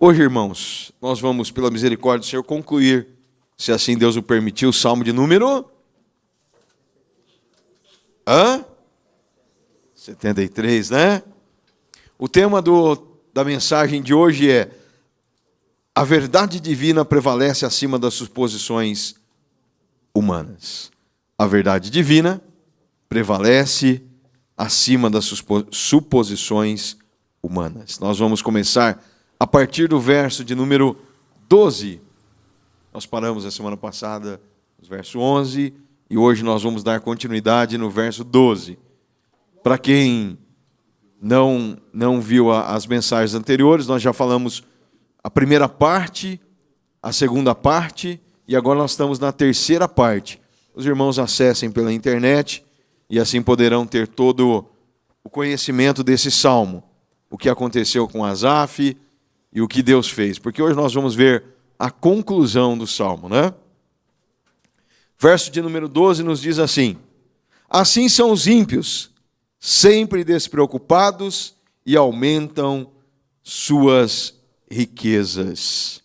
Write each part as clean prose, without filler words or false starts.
Hoje, irmãos, nós vamos, pela misericórdia do Senhor, concluir, se assim Deus o permitir, o Salmo de número 73, né? O tema da mensagem de hoje é: a verdade divina prevalece acima das suposições humanas. A verdade divina prevalece acima das suposições humanas. Nós vamos começar a partir do verso de número 12. Nós paramos a semana passada no verso 11 e hoje nós vamos dar continuidade no verso 12. Para quem não viu as mensagens anteriores, nós já falamos a primeira parte, a segunda parte e agora nós estamos na terceira parte. Os irmãos acessem pela internet e assim poderão ter todo o conhecimento desse salmo, o que aconteceu com Asaf e o que Deus fez, porque hoje nós vamos ver a conclusão do salmo, né? Verso de número 12 nos diz assim: assim são os ímpios, sempre despreocupados e aumentam suas riquezas.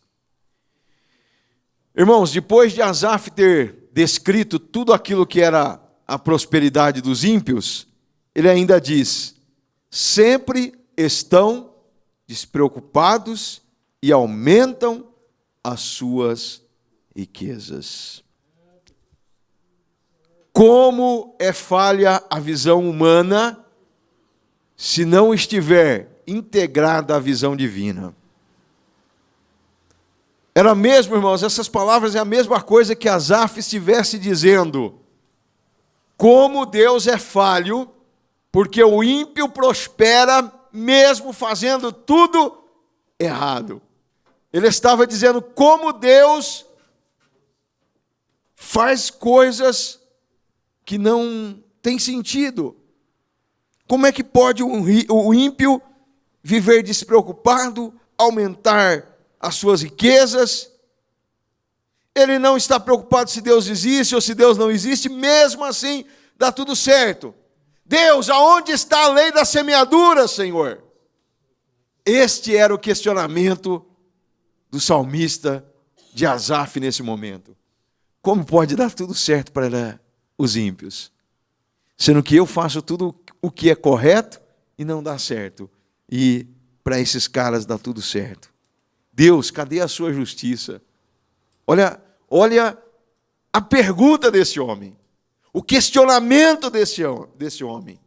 Irmãos, depois de Asaf ter descrito tudo aquilo que era a prosperidade dos ímpios, ele ainda diz: sempre estão despreocupados e aumentam as suas riquezas. Como é falha a visão humana se não estiver integrada à visão divina? Era mesmo, irmãos, essas palavras é a mesma coisa que Asaf estivesse dizendo: como Deus é falho, porque o ímpio prospera mesmo fazendo tudo errado. Ele estava dizendo como Deus faz coisas que não têm sentido. Como é que pode o ímpio viver despreocupado, aumentar as suas riquezas? Ele não está preocupado se Deus existe ou se Deus não existe, mesmo assim dá tudo certo. Deus, aonde está a lei da semeadura, Senhor? Este era o questionamento do salmista de Asaf nesse momento. Como pode dar tudo certo para os ímpios, sendo que eu faço tudo o que é correto e não dá certo, e para esses caras dá tudo certo? Deus, cadê a sua justiça? Olha a pergunta desse homem, o questionamento desse homem.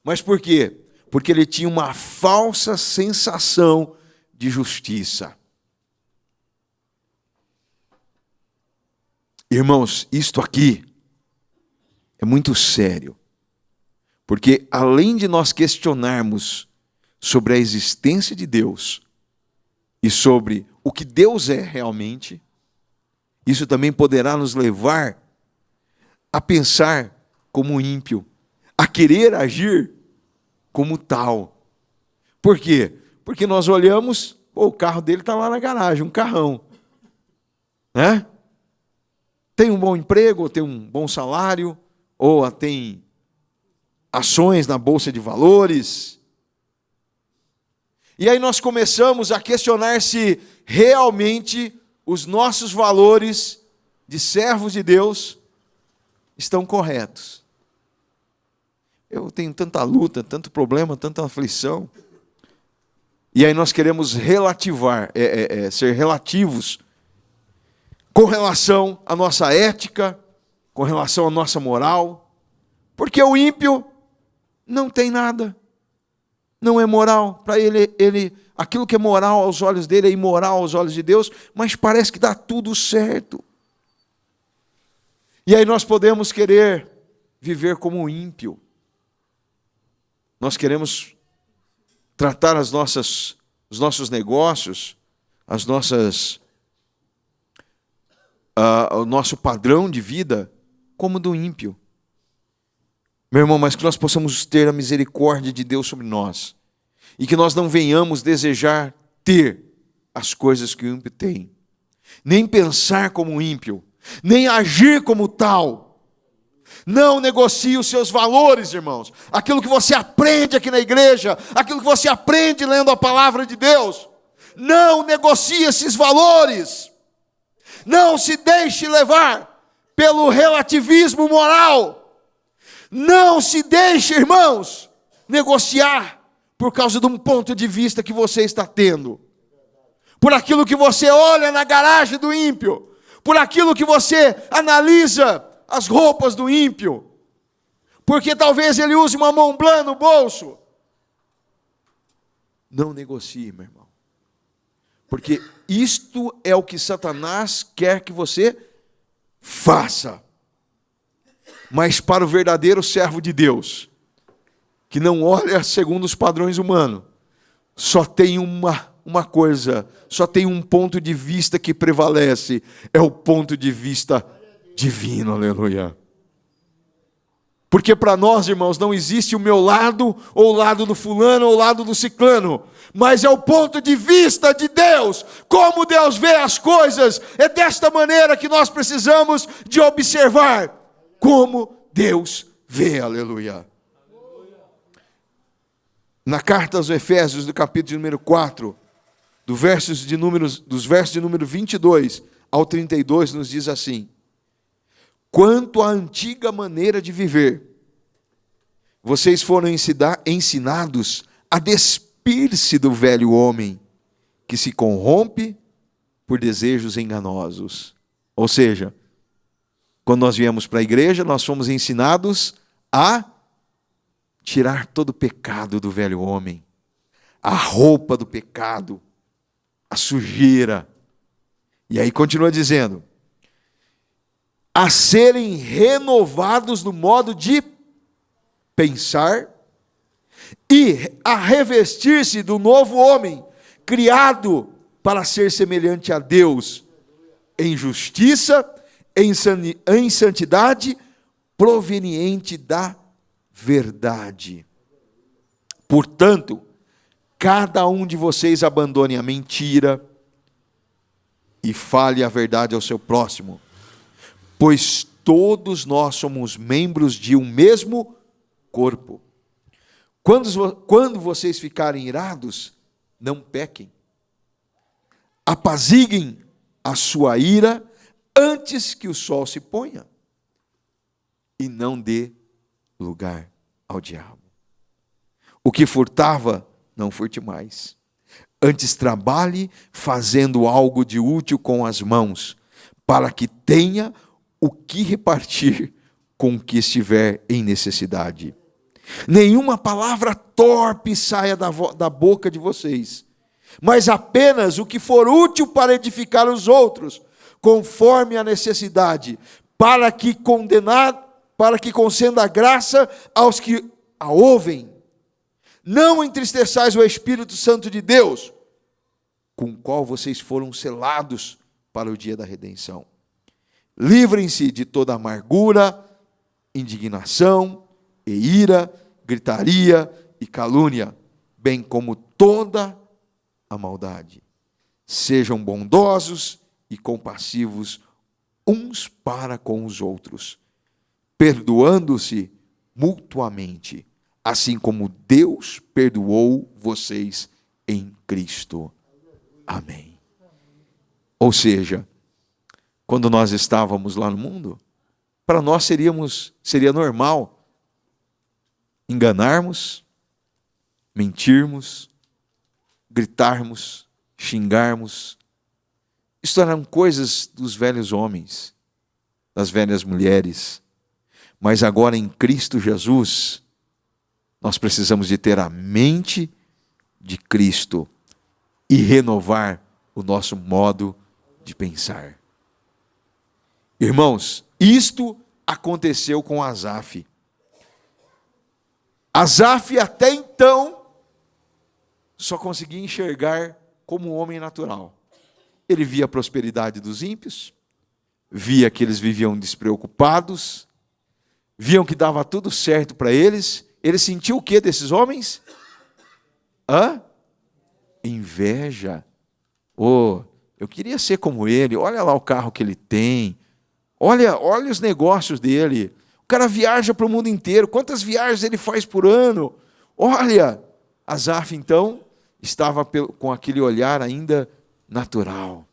Mas por quê? Porque ele tinha uma falsa sensação de justiça. Irmãos, isto aqui é muito sério, porque além de nós questionarmos sobre a existência de Deus e sobre o que Deus é realmente, isso também poderá nos levar a pensar como ímpio, a querer agir como tal. Por quê? Porque nós olhamos, o carro dele está lá na garagem, um carrão, né? Tem um bom emprego, ou tem um bom salário, ou tem ações na bolsa de valores. E aí nós começamos a questionar se realmente os nossos valores de servos de Deus estão corretos. Eu tenho tanta luta, tanto problema, tanta aflição. E aí nós queremos relativar, ser relativos com relação à nossa ética, com relação à nossa moral, porque o ímpio não tem nada, não é moral. Para ele, aquilo que é moral aos olhos dele é imoral aos olhos de Deus, mas parece que dá tudo certo. E aí nós podemos querer viver como um ímpio. Nós queremos tratar os nossos negócios, o nosso padrão de vida como do ímpio. Meu irmão, mas que nós possamos ter a misericórdia de Deus sobre nós e que nós não venhamos desejar ter as coisas que o ímpio tem, nem pensar como um ímpio, nem agir como tal. Não negocie os seus valores, irmãos. Aquilo que você aprende aqui na igreja, aquilo que você aprende lendo a palavra de Deus, Não negocie esses valores. Não se deixe levar pelo relativismo moral. Não se deixe, irmãos, negociar por causa de um ponto de vista que você está tendo. Por aquilo que você olha na garagem do ímpio. Por aquilo que você analisa as roupas do ímpio. Porque talvez ele use uma Montblanc no bolso. Não negocie, meu irmão. Porque isto é o que Satanás quer que você faça. Mas para o verdadeiro servo de Deus, que não olha segundo os padrões humanos, só tem uma coisa, só tem um ponto de vista que prevalece, é o ponto de vista divino, aleluia. Porque para nós, irmãos, não existe o meu lado, ou o lado do fulano, ou o lado do ciclano, mas é o ponto de vista de Deus, como Deus vê as coisas. É desta maneira que nós precisamos de observar como Deus vê, aleluia. Na carta aos Efésios, do capítulo número 4, dos versos de número 22 ao 32, nos diz assim: quanto à antiga maneira de viver, vocês foram ensinados a despir-se do velho homem, que se corrompe por desejos enganosos. Ou seja, quando nós viemos para a igreja, nós fomos ensinados a tirar todo o pecado do velho homem, a roupa do pecado, a sujeira. E aí continua dizendo: a serem renovados no modo de pensar e a revestir-se do novo homem, criado para ser semelhante a Deus, em justiça, em santidade, proveniente da verdade. Portanto, cada um de vocês abandone a mentira e fale a verdade ao seu próximo, pois todos nós somos membros de um mesmo corpo. Quando vocês ficarem irados, não pequem. Apaziguem a sua ira antes que o sol se ponha, e não dê lugar ao diabo. O que furtava, não furte mais. Antes trabalhe fazendo algo de útil com as mãos, para que tenha o que repartir com o que estiver em necessidade. Nenhuma palavra torpe saia da boca de vocês, mas apenas o que for útil para edificar os outros, conforme a necessidade, para que conceda graça aos que a ouvem. Não entristeçais o Espírito Santo de Deus, com o qual vocês foram selados para o dia da redenção. Livrem-se de toda amargura, indignação e ira, gritaria e calúnia, bem como toda a maldade. Sejam bondosos e compassivos uns para com os outros, perdoando-se mutuamente, assim como Deus perdoou vocês em Cristo. Amém. Ou seja, quando nós estávamos lá no mundo, para nós seria normal enganarmos, mentirmos, gritarmos, xingarmos. Isso eram coisas dos velhos homens, das velhas mulheres. Mas agora em Cristo Jesus, nós precisamos de ter a mente de Cristo e renovar o nosso modo de pensar. Irmãos, isto aconteceu com Asaf. Asaf até então só conseguia enxergar como um homem natural. Ele via a prosperidade dos ímpios, via que eles viviam despreocupados, viam que dava tudo certo para eles. Ele sentiu o que desses homens? Inveja. Eu queria ser como ele. Olha lá o carro que ele tem. Olha os negócios dele. O cara viaja para o mundo inteiro. Quantas viagens ele faz por ano? Olha, Asaf então estava com aquele olhar ainda natural.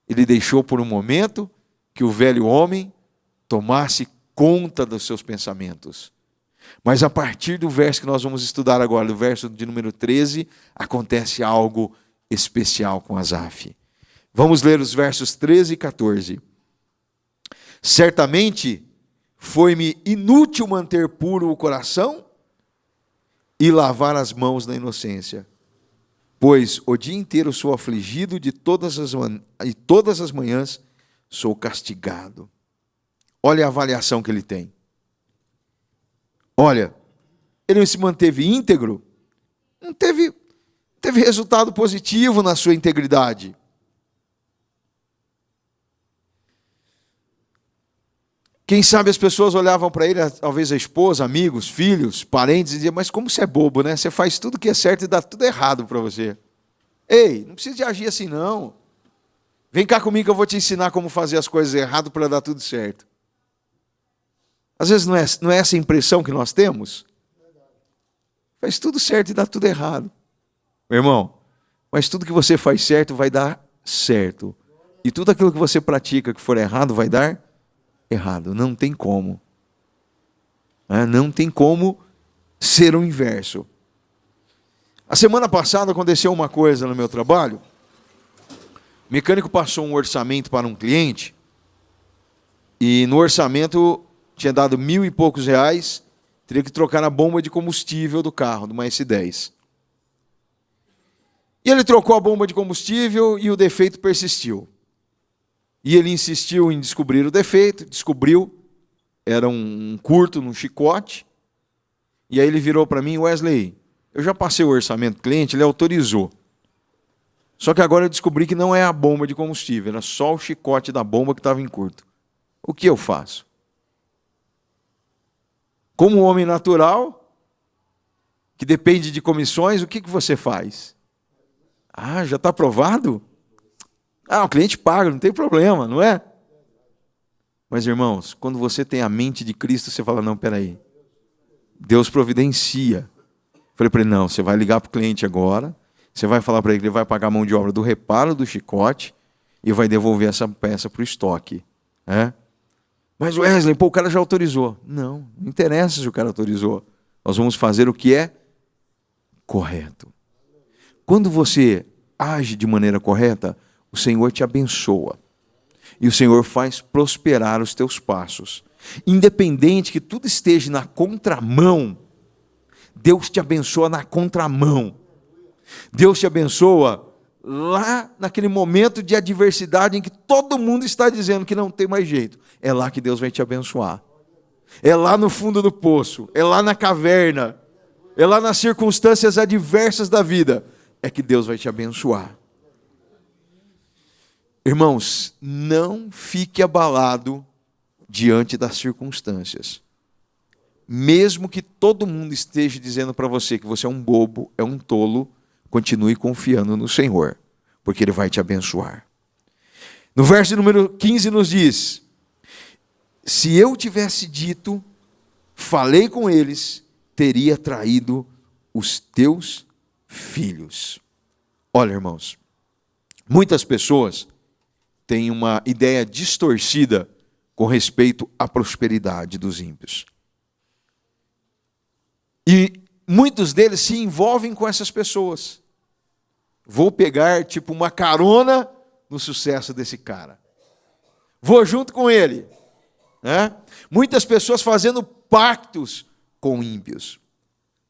Ele deixou por um momento que o velho homem tomasse conta dos seus pensamentos. Mas a partir do verso que nós vamos estudar agora, do verso de número 13, acontece algo especial com Asaf. Vamos ler os versos 13 e 14. Certamente foi-me inútil manter puro o coração e lavar as mãos na inocência, pois o dia inteiro sou afligido e todas as manhãs sou castigado. Olha a avaliação que ele tem. Olha, ele se manteve íntegro, não teve resultado positivo na sua integridade. Quem sabe as pessoas olhavam para ele, talvez a esposa, amigos, filhos, parentes, e diziam, mas como você é bobo, né? Você faz tudo que é certo e dá tudo errado para você. Ei, não precisa de agir assim não. Vem cá comigo que eu vou te ensinar como fazer as coisas errado para dar tudo certo. Às vezes não é essa a impressão que nós temos? Faz tudo certo e dá tudo errado. Meu irmão, mas tudo que você faz certo vai dar certo. E tudo aquilo que você pratica que for errado vai dar errado. Não tem como. Não tem como ser o inverso. A semana passada aconteceu uma coisa no meu trabalho. O mecânico passou um orçamento para um cliente. E no orçamento tinha dado R$1.000 e poucos, teria que trocar a bomba de combustível do carro, de uma S10. E ele trocou a bomba de combustível e o defeito persistiu. E ele insistiu em descobrir o defeito, descobriu, era um curto num chicote. E aí ele virou para mim, Wesley, eu já passei o orçamento do cliente, ele autorizou. Só que agora eu descobri que não é a bomba de combustível, era só o chicote da bomba que estava em curto. O que eu faço? Como um homem natural, que depende de comissões, o que você faz? Já está aprovado? O cliente paga, não tem problema, não é? Mas, irmãos, quando você tem a mente de Cristo, você fala, não, peraí, Deus providencia. Falei para ele, não, você vai ligar para o cliente agora, você vai falar para ele que ele vai pagar a mão de obra do reparo do chicote e vai devolver essa peça para o estoque. Mas Wesley, o cara já autorizou. Não interessa se o cara autorizou. Nós vamos fazer o que é correto. Quando você age de maneira correta, o Senhor te abençoa. E o Senhor faz prosperar os teus passos. Independente que tudo esteja na contramão, Deus te abençoa na contramão. Deus te abençoa lá naquele momento de adversidade em que todo mundo está dizendo que não tem mais jeito. É lá que Deus vai te abençoar. É lá no fundo do poço, é lá na caverna, é lá nas circunstâncias adversas da vida, é que Deus vai te abençoar. Irmãos, não fique abalado diante das circunstâncias. Mesmo que todo mundo esteja dizendo para você que você é um bobo, é um tolo, continue confiando no Senhor, porque Ele vai te abençoar. No verso número 15 nos diz, se eu tivesse dito, falei com eles, teria traído os teus filhos. Olha, irmãos, muitas pessoas têm uma ideia distorcida com respeito à prosperidade dos ímpios. E muitos deles se envolvem com essas pessoas. Vou pegar tipo uma carona no sucesso desse cara. Vou junto com ele. Muitas pessoas fazendo pactos com ímpios.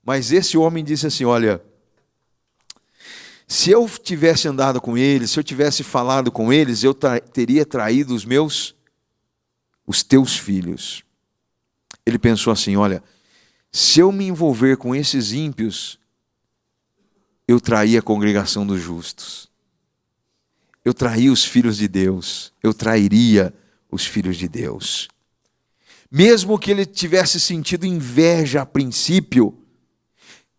Mas esse homem disse assim, olha, se eu tivesse andado com eles, se eu tivesse falado com eles, eu teria traído os teus filhos. Ele pensou assim, olha, se eu me envolver com esses ímpios, eu traí a congregação dos justos. Eu traí os filhos de Deus. Eu trairia os filhos de Deus. Mesmo que ele tivesse sentido inveja a princípio,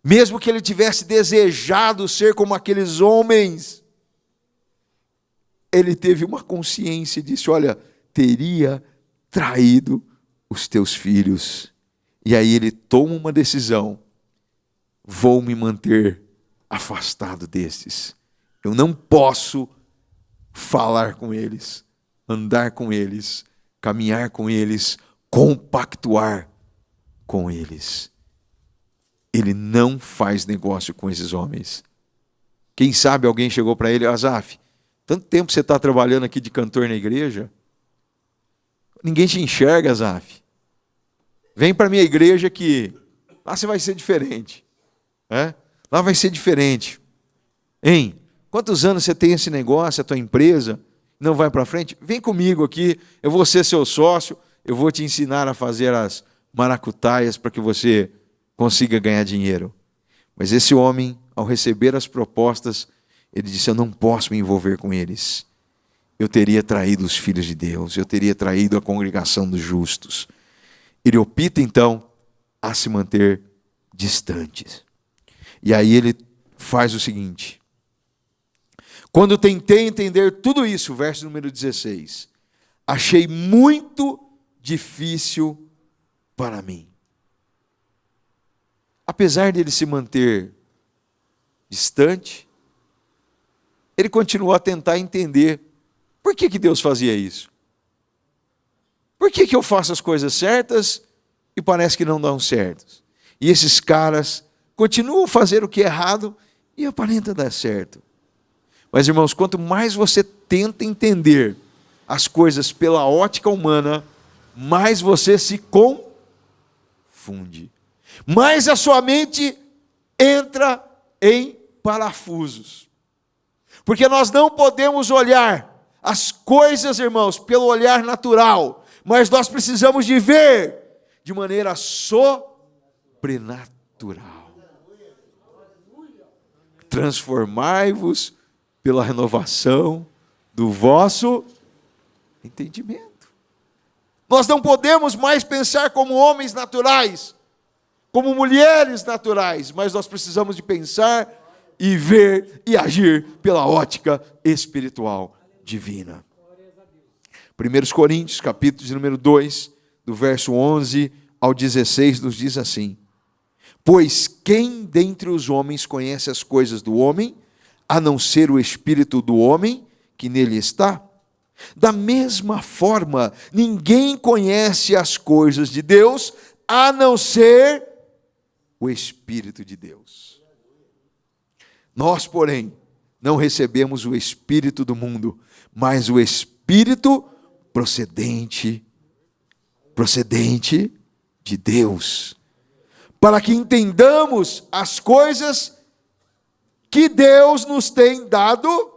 mesmo que ele tivesse desejado ser como aqueles homens, ele teve uma consciência e disse, olha, teria traído os teus filhos. E aí ele toma uma decisão, vou me manter afastado destes. Eu não posso falar com eles, andar com eles, caminhar com eles, compactuar com eles. Ele não faz negócio com esses homens. Quem sabe alguém chegou para ele: Asaf, tanto tempo você está trabalhando aqui de cantor na igreja, ninguém te enxerga, Asaf. Vem para a minha igreja que lá você vai ser diferente. Lá vai ser diferente. Hein? Quantos anos você tem esse negócio, a tua empresa, não vai para frente? Vem comigo aqui, eu vou ser seu sócio, eu vou te ensinar a fazer as maracutaias para que você consiga ganhar dinheiro. Mas esse homem, ao receber as propostas, ele disse: eu não posso me envolver com eles. Eu teria traído os filhos de Deus, eu teria traído a congregação dos justos. Ele opta então a se manter distante. E aí ele faz o seguinte: quando tentei entender tudo isso, verso número 16, achei muito difícil para mim. Apesar de ele se manter distante, ele continuou a tentar entender por que Deus fazia isso. Por que eu faço as coisas certas e parece que não dão certo? E esses caras continuam a fazer o que é errado e aparenta dar certo. Mas, irmãos, quanto mais você tenta entender as coisas pela ótica humana, mais você se confunde. Mais a sua mente entra em parafusos. Porque nós não podemos olhar as coisas, irmãos, pelo olhar natural, mas nós precisamos de ver de maneira sobrenatural. Transformai-vos pela renovação do vosso entendimento. Nós não podemos mais pensar como homens naturais, como mulheres naturais, mas nós precisamos de pensar e ver e agir pela ótica espiritual divina. 1 Coríntios, capítulo de número 2, do verso 11 ao 16, nos diz assim: pois quem dentre os homens conhece as coisas do homem, a não ser o espírito do homem que nele está? Da mesma forma, ninguém conhece as coisas de Deus, a não ser o Espírito de Deus. Nós, porém, não recebemos o Espírito do mundo, mas o Espírito procedente de Deus, para que entendamos as coisas que Deus nos tem dado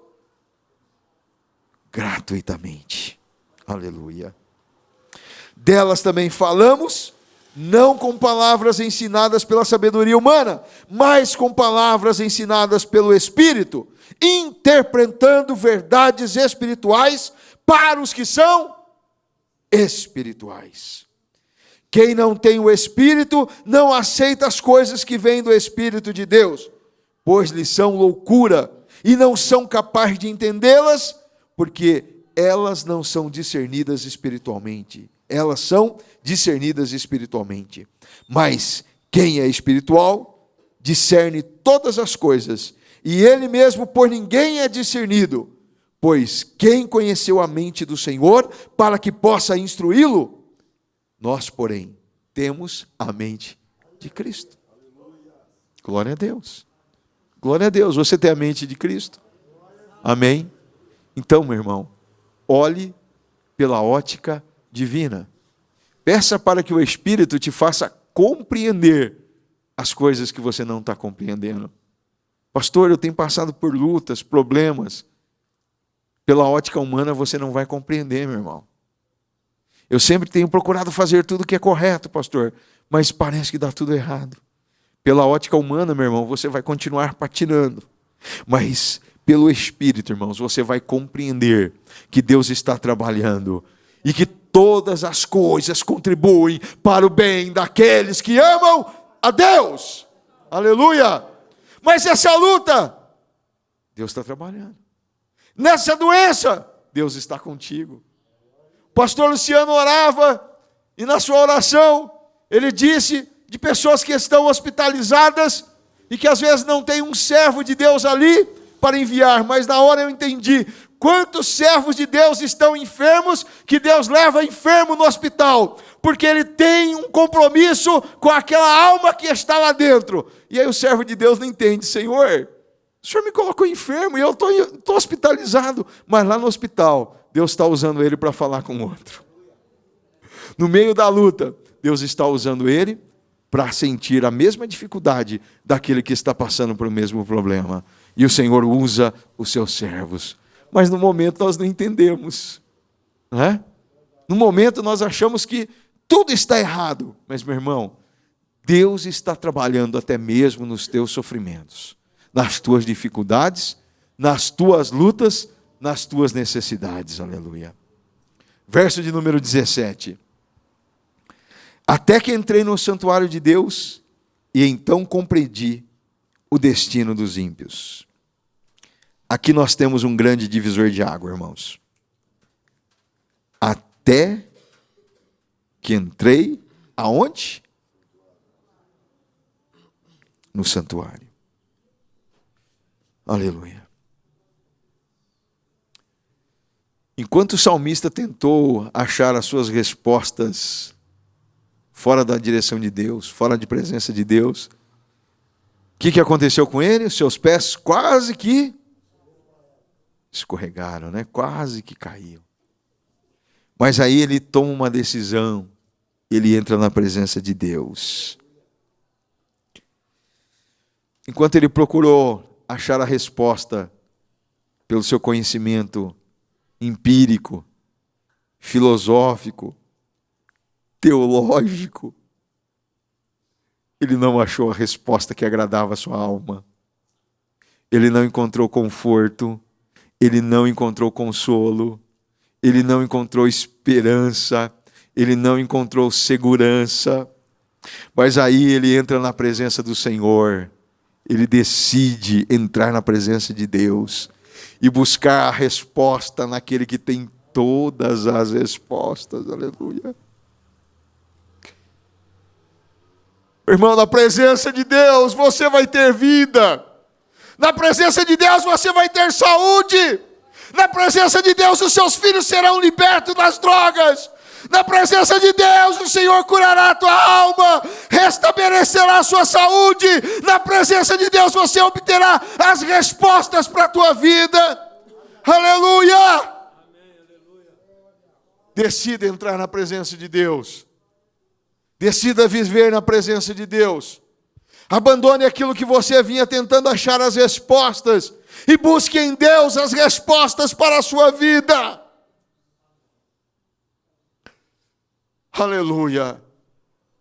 gratuitamente. Aleluia. Delas também falamos, não com palavras ensinadas pela sabedoria humana, mas com palavras ensinadas pelo Espírito, interpretando verdades espirituais para os que são espirituais. Quem não tem o Espírito não aceita as coisas que vêm do Espírito de Deus, pois lhes são loucura e não são capazes de entendê-las, porque elas não são discernidas espiritualmente. Elas são discernidas espiritualmente. Mas quem é espiritual discerne todas as coisas, e ele mesmo por ninguém é discernido. Pois quem conheceu a mente do Senhor para que possa instruí-lo? Nós, porém, temos a mente de Cristo. Glória a Deus. Glória a Deus. Você tem a mente de Cristo? Amém? Então, meu irmão, olhe pela ótica divina. Peça para que o Espírito te faça compreender as coisas que você não está compreendendo. Pastor, eu tenho passado por lutas, problemas. Pela ótica humana você não vai compreender, meu irmão. Eu sempre tenho procurado fazer tudo o que é correto, pastor, mas parece que dá tudo errado. Pela ótica humana, meu irmão, você vai continuar patinando. Mas pelo Espírito, irmãos, você vai compreender que Deus está trabalhando e que todas as coisas contribuem para o bem daqueles que amam a Deus. Aleluia! Mas essa luta, Deus está trabalhando. Nessa doença, Deus está contigo. O pastor Luciano orava e na sua oração ele disse de pessoas que estão hospitalizadas e que às vezes não tem um servo de Deus ali para enviar, mas na hora eu entendi quantos servos de Deus estão enfermos, que Deus leva enfermo no hospital, porque ele tem um compromisso com aquela alma que está lá dentro. E aí o servo de Deus não entende: Senhor, o Senhor me colocou enfermo e eu estou hospitalizado, mas lá no hospital, Deus está usando ele para falar com outro. No meio da luta, Deus está usando ele para sentir a mesma dificuldade daquele que está passando por o mesmo problema. E o Senhor usa os seus servos. Mas no momento nós não entendemos, não é? No momento nós achamos que tudo está errado. Mas, meu irmão, Deus está trabalhando até mesmo nos teus sofrimentos, nas tuas dificuldades, nas tuas lutas, nas tuas necessidades. Aleluia. Verso de número 17. Até que entrei no santuário de Deus, e então compreendi o destino dos ímpios. Aqui nós temos um grande divisor de água, irmãos. Até que entrei, aonde? No santuário. Aleluia. Enquanto o salmista tentou achar as suas respostas fora da direção de Deus, fora da presença de Deus, o que aconteceu com ele? Os seus pés quase que escorregaram, né? Quase que caíam. Mas aí ele toma uma decisão, ele entra na presença de Deus. Enquanto ele procurou achar a resposta pelo seu conhecimento empírico, filosófico, teológico, ele não achou a resposta que agradava a sua alma. Ele não encontrou conforto, ele não encontrou consolo, ele não encontrou esperança, ele não encontrou segurança. Mas aí ele entra na presença do Senhor, ele decide entrar na presença de Deus e buscar a resposta naquele que tem todas as respostas. Aleluia. Irmão, na presença de Deus você vai ter vida. Na presença de Deus você vai ter saúde. Na presença de Deus os seus filhos serão libertos das drogas. Na presença de Deus o Senhor curará a tua alma, restabelecerá a sua saúde. Na presença de Deus você obterá as respostas para a tua vida. Aleluia! Decida entrar na presença de Deus. Decida viver na presença de Deus. Abandone aquilo que você vinha tentando achar as respostas e busque em Deus as respostas para a sua vida. Aleluia!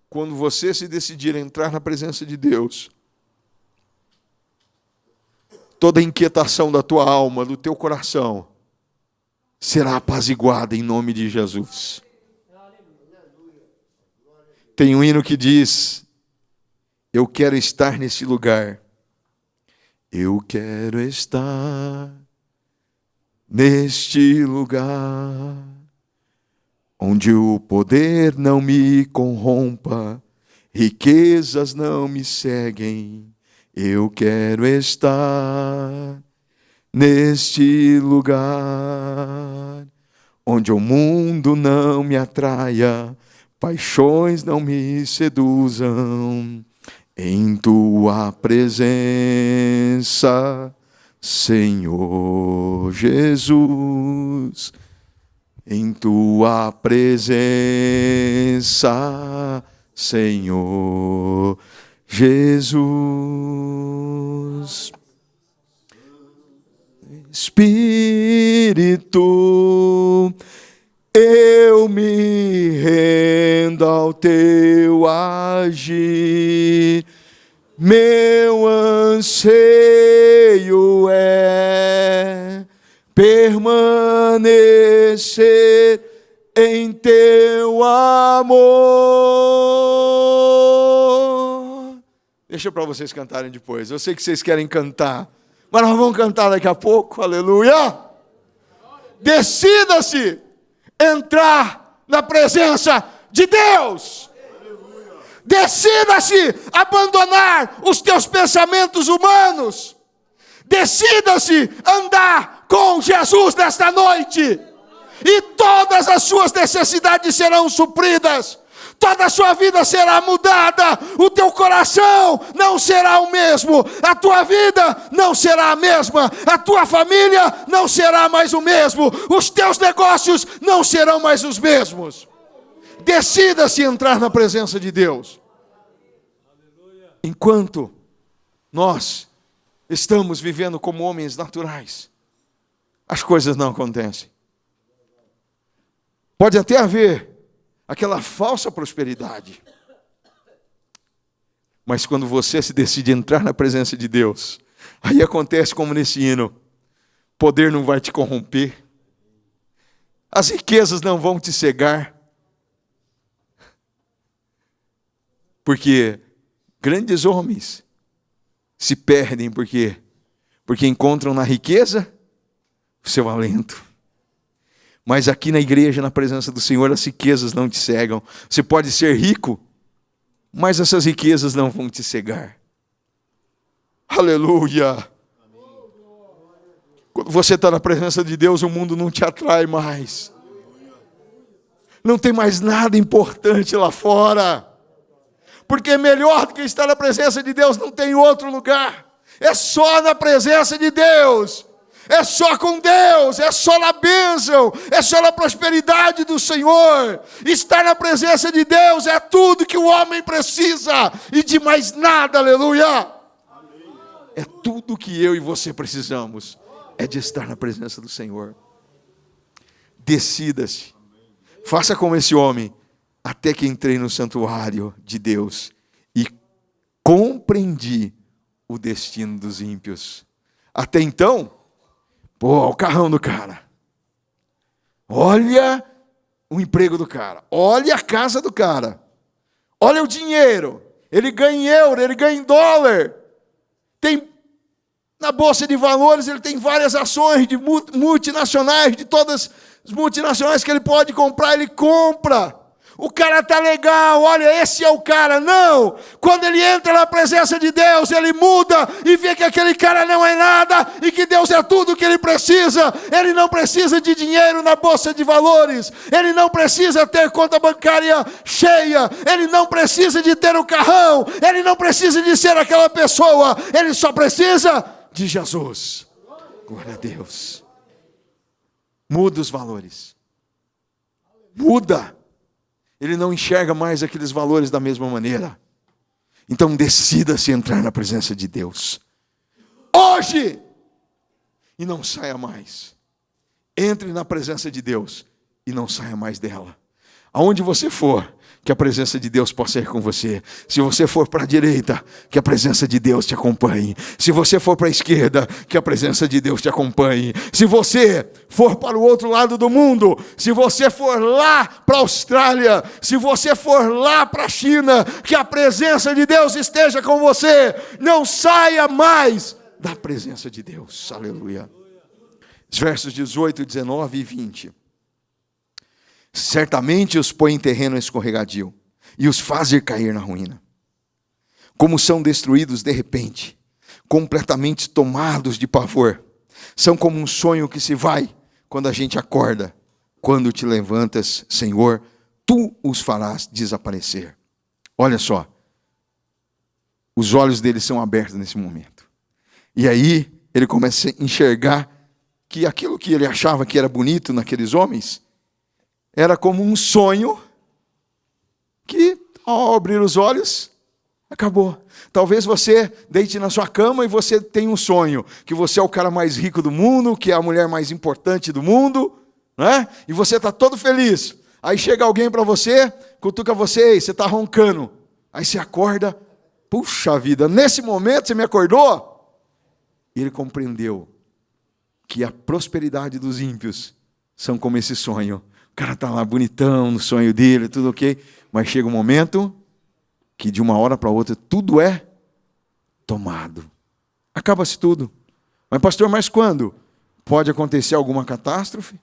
Quando você se decidir a entrar na presença de Deus, toda inquietação da tua alma, do teu coração, será apaziguada em nome de Jesus. Tem um hino que diz: eu quero estar nesse lugar. Eu quero estar neste lugar, onde o poder não me corrompa, riquezas não me seguem. Eu quero estar neste lugar, onde o mundo não me atraia, paixões não me seduzam. Em tua presença, Senhor Jesus. Em tua presença, Senhor Jesus. Espírito, eu me rendo ao teu agir. Meu anseio é permanecer em teu amor. Deixa para vocês cantarem depois. Eu sei que vocês querem cantar, mas nós vamos cantar daqui a pouco. Aleluia! Decida-se entrar na presença de Deus. Decida-se abandonar os teus pensamentos humanos. Decida-se andar com Jesus nesta noite. E todas as suas necessidades serão supridas. Toda a sua vida será mudada. O teu coração não será o mesmo. A tua vida não será a mesma. A tua família não será mais o mesmo. Os teus negócios não serão mais os mesmos. Decida-se entrar na presença de Deus. Enquanto nós estamos vivendo como homens naturais, as coisas não acontecem. Pode até haver aquela falsa prosperidade, mas quando você se decide entrar na presença de Deus, aí acontece como nesse hino: poder não vai te corromper, as riquezas não vão te cegar, porque grandes homens se perdem porque encontram na riqueza o seu alento. Mas aqui na igreja, na presença do Senhor, as riquezas não te cegam. Você pode ser rico, mas essas riquezas não vão te cegar. Aleluia! Quando você está na presença de Deus, o mundo não te atrai mais. Não tem mais nada importante lá fora. Porque melhor do que estar na presença de Deus não tem outro lugar. É só na presença de Deus. É só com Deus. É só na bênção. É só na prosperidade do Senhor. Estar na presença de Deus é tudo que o homem precisa. E de mais nada, aleluia. É tudo que eu e você precisamos. É de estar na presença do Senhor. Decida-se. Faça como esse homem. Até que entrei no santuário de Deus e compreendi o destino dos ímpios. Até então, o carrão do cara. Olha o emprego do cara. Olha a casa do cara. Olha o dinheiro. Ele ganha em euro, ele ganha em dólar. Tem na bolsa de valores, ele tem várias ações de multinacionais, de todas as multinacionais que ele pode comprar, ele compra. O cara tá legal, olha, esse é o cara. Não, quando ele entra na presença de Deus, ele muda e vê que aquele cara não é nada e que Deus é tudo o que ele precisa. Ele não precisa de dinheiro na bolsa de valores, ele não precisa ter conta bancária cheia, ele não precisa de ter o carrão, ele não precisa de ser aquela pessoa, ele só precisa de Jesus. Glória a Deus. Muda os valores. Muda. Ele não enxerga mais aqueles valores da mesma maneira. Então decida-se entrar na presença de Deus. Hoje! E não saia mais. Entre na presença de Deus e não saia mais dela. Aonde você for, que a presença de Deus possa ir com você. Se você for para a direita, que a presença de Deus te acompanhe. Se você for para a esquerda, que a presença de Deus te acompanhe. Se você for para o outro lado do mundo, se você for lá para a Austrália, se você for lá para a China, que a presença de Deus esteja com você. Não saia mais da presença de Deus. Aleluia. Os versos 18, 19 e 20. Certamente os põe em terreno escorregadio e os faz ir cair na ruína. Como são destruídos de repente, completamente tomados de pavor. São como um sonho que se vai quando a gente acorda. Quando te levantas, Senhor, tu os farás desaparecer. Olha só, os olhos deles são abertos nesse momento. E aí ele começa a enxergar que aquilo que ele achava que era bonito naqueles homens era como um sonho que, ao abrir os olhos, acabou. Talvez você deite na sua cama e você tem um sonho, que você é o cara mais rico do mundo, que é a mulher mais importante do mundo, né? E você está todo feliz. Aí chega alguém para você, cutuca você, e você está roncando. Aí você acorda, puxa vida, nesse momento você me acordou? E ele compreendeu que a prosperidade dos ímpios são como esse sonho. O cara está lá bonitão no sonho dele, tudo ok. Mas chega um momento que de uma hora para outra tudo é tomado. Acaba-se tudo. Mas pastor, mas quando? Pode acontecer alguma catástrofe,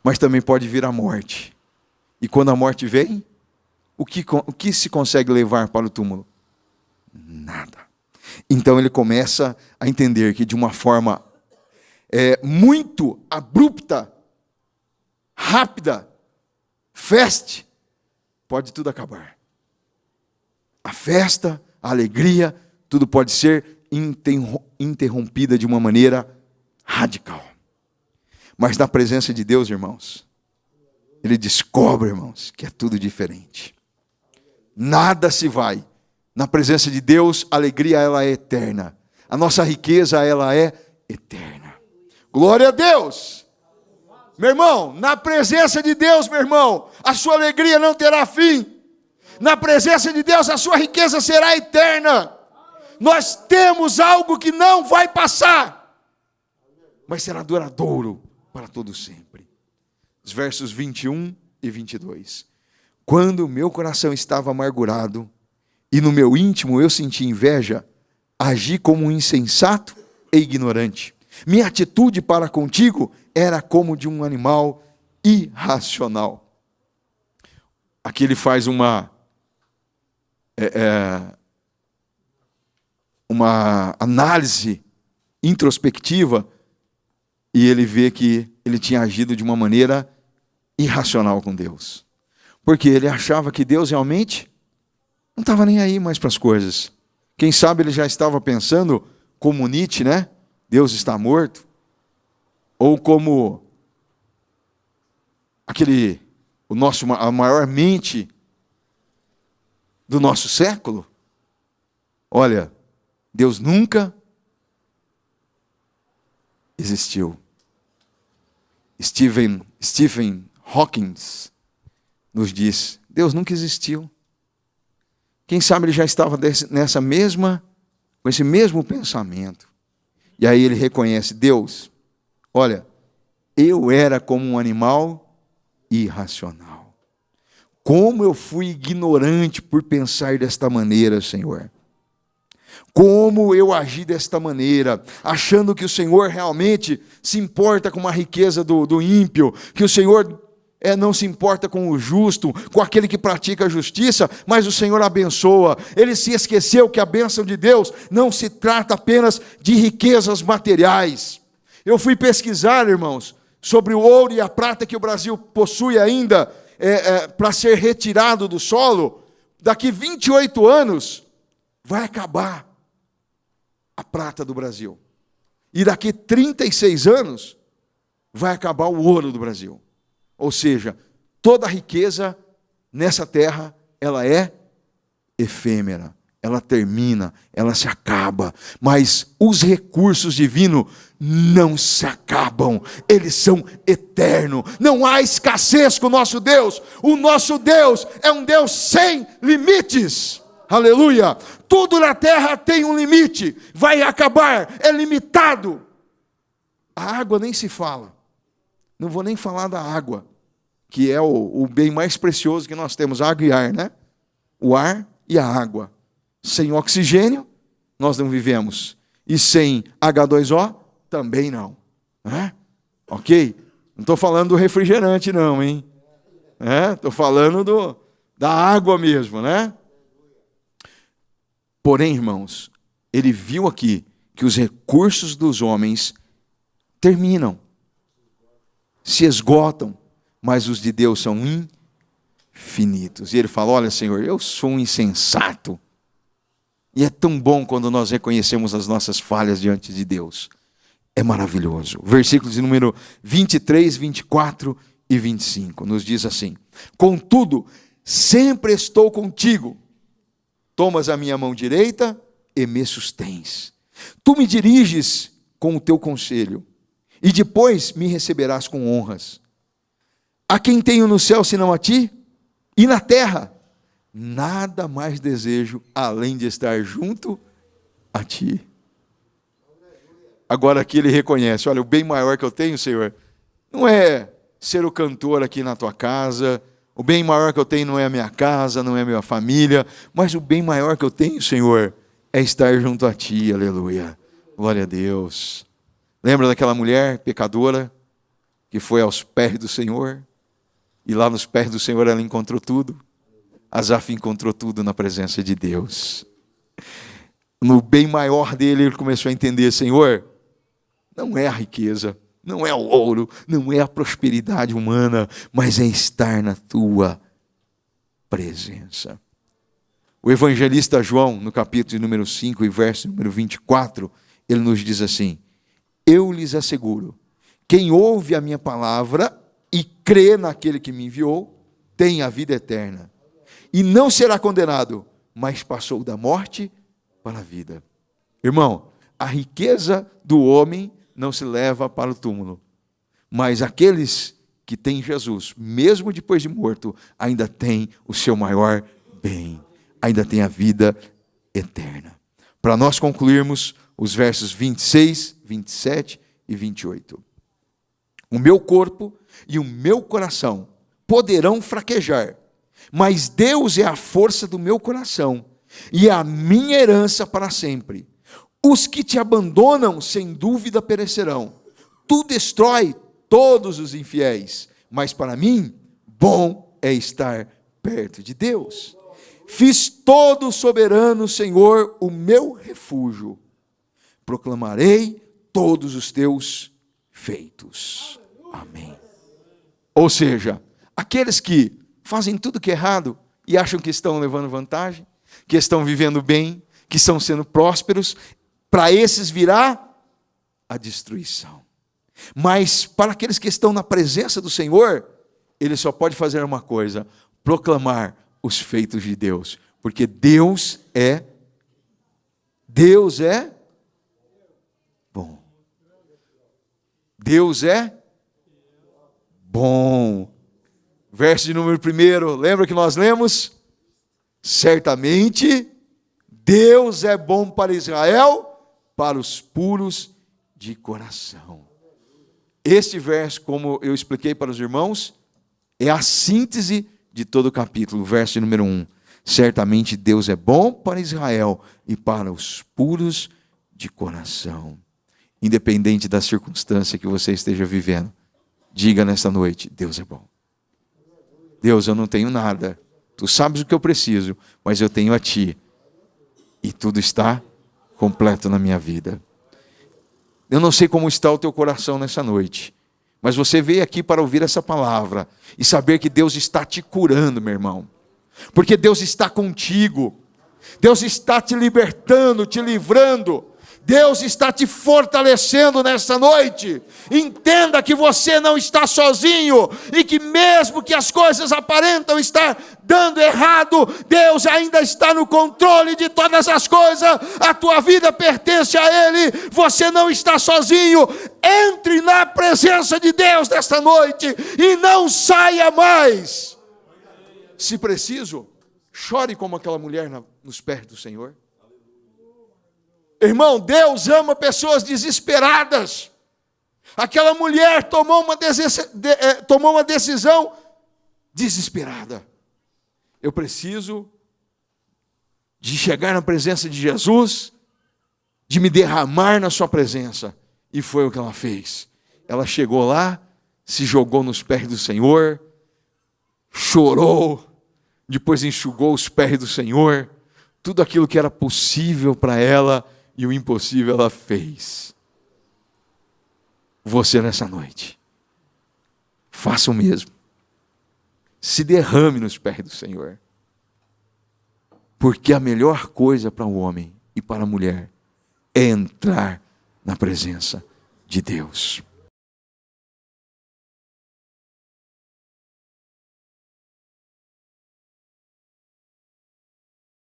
mas também pode vir a morte. E quando a morte vem, o que se consegue levar para o túmulo? Nada. Então ele começa a entender que de uma forma muito abrupta, rápida, fast, pode tudo acabar. A festa, a alegria, tudo pode ser interrompida de uma maneira radical. Mas na presença de Deus, irmãos, ele descobre, irmãos, que é tudo diferente. Nada se vai. Na presença de Deus, a alegria ela é eterna. A nossa riqueza ela é eterna. Glória a Deus! Meu irmão, na presença de Deus, meu irmão, a sua alegria não terá fim. Na presença de Deus, a sua riqueza será eterna. Nós temos algo que não vai passar, mas será duradouro para todo sempre. Os versos 21 e 22. Quando o meu coração estava amargurado, e no meu íntimo eu senti inveja, agi como um insensato e ignorante. Minha atitude para contigo era como de um animal irracional. Aqui ele faz uma análise introspectiva e ele vê que ele tinha agido de uma maneira irracional com Deus. Porque ele achava que Deus realmente não estava nem aí mais para as coisas. Quem sabe ele já estava pensando como Nietzsche, né? Deus está morto. Ou como a maior mente do nosso século. Olha, Deus nunca existiu. Stephen Hawking nos diz, Deus nunca existiu. Quem sabe ele já estava com esse mesmo pensamento. E aí ele reconhece, Deus, olha, eu era como um animal irracional. Como eu fui ignorante por pensar desta maneira, Senhor. Como eu agi desta maneira, achando que o Senhor realmente se importa com a riqueza do ímpio, que o Senhor não se importa com o justo, com aquele que pratica a justiça, mas o Senhor abençoa. Ele se esqueceu que a bênção de Deus não se trata apenas de riquezas materiais. Eu fui pesquisar, irmãos, sobre o ouro e a prata que o Brasil possui ainda para ser retirado do solo. Daqui 28 anos vai acabar a prata do Brasil. E daqui 36 anos vai acabar o ouro do Brasil. Ou seja, toda a riqueza nessa terra, ela é efêmera, ela termina, ela se acaba. Mas os recursos divinos não se acabam, eles são eternos. Não há escassez com o nosso Deus. O nosso Deus é um Deus sem limites. Aleluia! Tudo na terra tem um limite, vai acabar, é limitado. A água nem se fala. Não vou nem falar da água, que é o bem mais precioso que nós temos, água e ar, né? O ar e a água. Sem oxigênio, nós não vivemos. E sem H2O, também não. Ok? Não estou falando do refrigerante não, hein? Estou falando da água mesmo, né? Porém, irmãos, ele viu aqui que os recursos dos homens terminam, se esgotam, mas os de Deus são infinitos. E ele fala, olha, Senhor, eu sou um insensato. E é tão bom quando nós reconhecemos as nossas falhas diante de Deus. É maravilhoso. Versículos de número 23, 24 e 25 nos diz assim: contudo, sempre estou contigo. Tomas a minha mão direita e me sustens. Tu me diriges com o teu conselho, e depois me receberás com honras. A quem tenho no céu senão a ti? E na terra? Nada mais desejo além de estar junto a ti. Agora aqui ele reconhece, olha, o bem maior que eu tenho, Senhor, não é ser o cantor aqui na tua casa. O bem maior que eu tenho não é a minha casa, não é a minha família, mas o bem maior que eu tenho, Senhor, é estar junto a ti, aleluia. Glória a Deus. Lembra daquela mulher pecadora que foi aos pés do Senhor? E lá nos pés do Senhor ela encontrou tudo. Asaf encontrou tudo na presença de Deus. No bem maior dele, ele começou a entender: Senhor, não é a riqueza, não é o ouro, não é a prosperidade humana, mas é estar na tua presença. O evangelista João, no capítulo número 5 e verso número 24, ele nos diz assim: eu lhes asseguro, quem ouve a minha palavra e crê naquele que me enviou, tem a vida eterna, e não será condenado, mas passou da morte para a vida. Irmão, a riqueza do homem não se leva para o túmulo, mas aqueles que têm Jesus, mesmo depois de morto, ainda têm o seu maior bem, ainda têm a vida eterna. Para nós concluirmos os versos 26, 27 e 28. O meu corpo e o meu coração poderão fraquejar, mas Deus é a força do meu coração e a minha herança para sempre. Os que te abandonam, sem dúvida, perecerão. Tu destrói todos os infiéis, mas para mim, bom é estar perto de Deus. Fiz todo o soberano Senhor o meu refúgio. Proclamarei todos os teus feitos. Amém. Ou seja, aqueles que fazem tudo que é errado e acham que estão levando vantagem, que estão vivendo bem, que estão sendo prósperos, para esses virá a destruição. Mas para aqueles que estão na presença do Senhor, ele só pode fazer uma coisa: proclamar os feitos de Deus, porque Deus é bom. Deus é bom. Verso de número 1, lembra que nós lemos? Certamente Deus é bom para Israel, para os puros de coração. Este verso, como eu expliquei para os irmãos, é a síntese de todo o capítulo, verso número 1. Certamente Deus é bom para Israel e para os puros de coração. Independente da circunstância que você esteja vivendo, diga nesta noite: Deus é bom. Deus, eu não tenho nada. Tu sabes o que eu preciso, mas eu tenho a Ti. E tudo está completo na minha vida. Eu não sei como está o teu coração nessa noite, mas você veio aqui para ouvir essa palavra e saber que Deus está te curando, meu irmão. Porque Deus está contigo. Deus está te libertando, te livrando. Deus está te fortalecendo nessa noite. Entenda que você não está sozinho e que mesmo que as coisas aparentam estar dando errado, Deus ainda está no controle de todas as coisas. A tua vida pertence a Ele. Você não está sozinho. Entre na presença de Deus nesta noite e não saia mais. Se preciso, chore como aquela mulher nos pés do Senhor. Irmão, Deus ama pessoas desesperadas. Aquela mulher tomou uma decisão desesperada. Eu preciso de chegar na presença de Jesus, de me derramar na sua presença. E foi o que ela fez. Ela chegou lá, se jogou nos pés do Senhor, chorou, depois enxugou os pés do Senhor. Tudo aquilo que era possível para ela, e o impossível ela fez. Você nessa noite, faça o mesmo. Se derrame nos pés do Senhor. Porque a melhor coisa para o homem e para a mulher é entrar na presença de Deus.